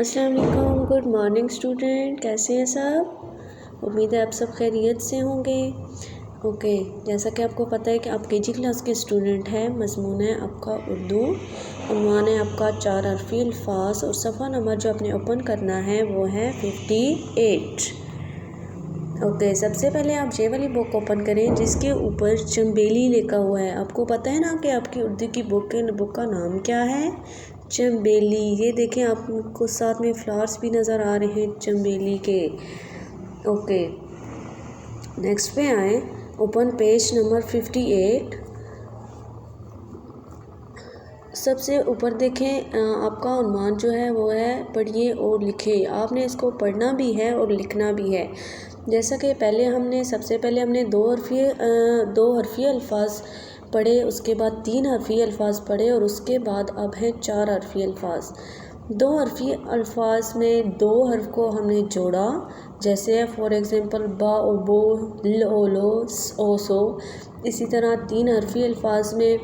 अस्सलाम वालेकुम, good morning student. कैसे हैं सब? उम्मीद है आप सब खैरियत से होंगे। ओके, जैसा कि आपको पता है कि आप केजी क्लास के स्टूडेंट हैं। मज़मून है आपका उर्दू, उन्वान है आपका 4 हरफी अल्फाज और सफ़ा नंबर जो आपने ओपन करना है वो है 58। ओके, सबसे पहले आप ये वाली बुक ओपन करें जिसके ऊपर चंबेली लिखा हुआ है। आपको पता है ना कि आपकी उर्दू की बुक का नाम क्या है? चंबेली। ये देखें, आपको साथ में फ्लावर्स भी नज़र आ रहे हैं चंबेली के। ओके, नेक्स्ट पे आए, ओपन पेज नंबर 58। सबसे ऊपर देखें, आपका उन्वान जो है वो है पढ़िए और लिखें। आपने इसको पढ़ना भी है और लिखना भी है। जैसा कि सबसे पहले हमने दो हरफी अल्फाज पढ़े, उसके बाद 3 हरफी अल्फाज पढ़े और उसके बाद अब हैं 4 हरफी अल्फाज। 2 हरफी अल्फाज में 2 हर्फ को हमने जोड़ा, जैसे फॉर एग्ज़ाम्पल बा ओ बो, ल ओ लो, स ओ सो। इसी तरह 3 हरफी अल्फाज में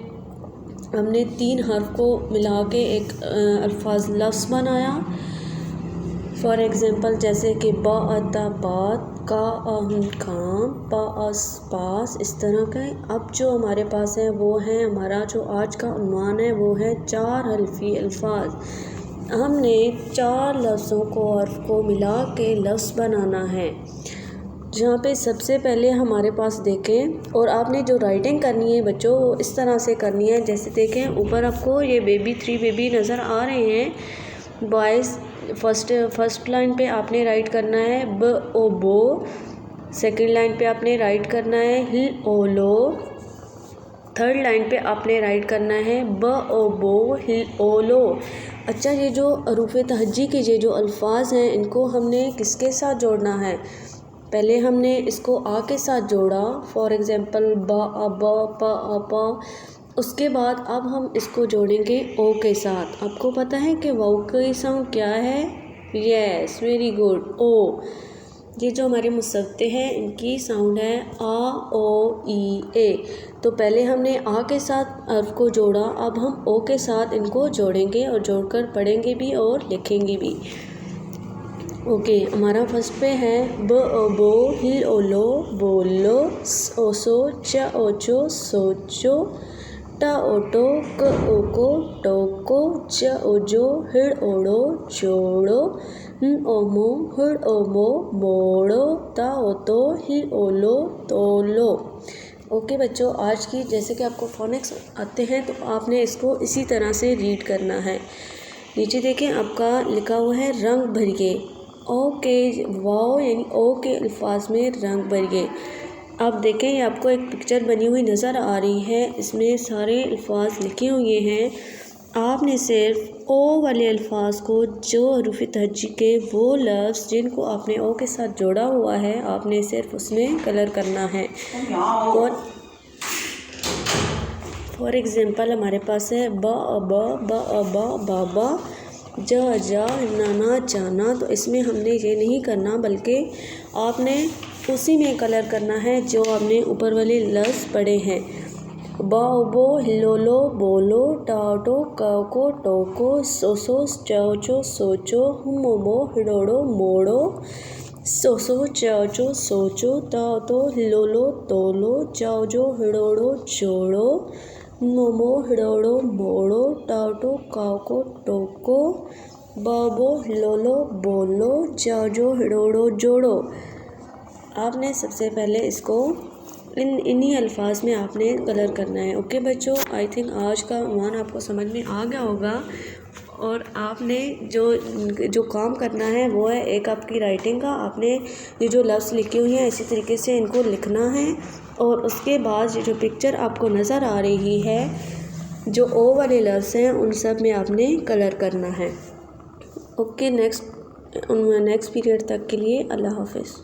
हमने 3 हर्फ को मिला के एक अल्फाज लफ्ज़ बनाया। फॉर एग्ज़ाम्पल जैसे कि बा अता बात, का अहम काम, पा अस पास, इस तरह के। अब जो हमारे पास है वो है, हमारा जो आज का उन्वान है वो है 4 हरफी अल्फाज। हमने 4 लफ्ज़ों को, हर्फ को मिला के लफ्ज़ बनाना है। जहाँ पे सबसे पहले हमारे पास देखें, और आपने जो राइटिंग करनी है बच्चों वो इस तरह से करनी है। जैसे देखें, ऊपर आपको ये 3 बेबी नज़र आ रहे हैं बॉयज़। फर्स्ट लाइन पे आपने राइट करना है ब ओ बो। सेकंड लाइन पे आपने राइट करना है हिल ओ लो। थर्ड लाइन पे आपने राइट करना है ब ओ बो हिल ओ लो। अच्छा, ये जो हरूफ तहज्जी के ये जो अल्फाज हैं इनको हमने किसके साथ जोड़ना है? पहले हमने इसको आ के साथ जोड़ा, फॉर एग्ज़ाम्पल बा अ ब, प अ प। उसके बाद अब हम इसको जोड़ेंगे ओ के साथ। आपको पता है कि वाओ का साउंड क्या है? यस, वेरी गुड, ओ। ये जो हमारे मुसव्वते हैं इनकी साउंड है आ ओ ई ए। तो पहले हमने आ के साथ अर्फ को जोड़ा, अब हम ओ के साथ इनको जोड़ेंगे और जोड़कर पढ़ेंगे भी और लिखेंगे भी। ओके, हमारा फर्स्ट पे है ब ओ बो, हिल ओ लो, बोलो, स ओ सो, च ओ चो, सोचो, टा ओ टो, क ओ को, टोको, च ओ जो, हिड़ ओड़ो, जोड़ो, ओ मो, हिड़ ओ मो, मोड़ो, ता ओ तो, हिल ओ लो, तोलो। ओके बच्चों, आज की जैसे कि आपको फोनिक्स आते हैं तो आपने इसको इसी तरह से रीड करना है। नीचे देखें, आपका लिखा हुआ है रंग भरिए। ओ के वाओ यानी ओ के अल्फाज में रंग भरिए। अब देखें, ये आपको एक पिक्चर बनी हुई नज़र आ रही है, इसमें सारे अल्फाज लिखे हुए हैं। आपने सिर्फ ओ वाले अल्फाज को, जो हरूफ तहज्जी के वो लफ्ज़ जिनको आपने ओ के साथ जोड़ा हुआ है, आपने सिर्फ उसमें कलर करना है। और फॉर एग्ज़ाम्पल हमारे पास है ब अ ब बाबा, जा नाना जाना। तो इसमें हमने ये नहीं करना, बल्कि आपने उसी में कलर करना है जो आपने ऊपर वाले लफ्ज़ पढ़े हैं। बा बो हिलोलो बोलो, टाटो को टोको, सोसो चो सोचो, मोमो हिडोड़ो मोड़ो, सोसो चो सोचो, तो हिलोलो तोलो, जाओ जो हिडोड़ो जोड़ो, मोमो हिडोड़ो मोड़ो, टाटो काको टोको, बाबो हिलोलो बोलो, जाओ जो हिडोड़ो जोड़ो। आपने सबसे पहले इसको इन्हीं अल्फाज में आपने कलर करना है। ओके बच्चों, आई थिंक आज का उन्वान आपको समझ में आ गया होगा। और आपने जो काम करना है वो है, एक आपकी राइटिंग का, आपने ये जो लफ्ज़ लिखे हुए हैं इसी तरीके से इनको लिखना है। और उसके बाद ये जो पिक्चर आपको नज़र आ रही है, जो ओ वाले लफ्ज़ हैं उन सब में आपने कलर करना है। ओके, नेक्स्ट पीरियड तक के लिए अल्लाह हाफ़िज़।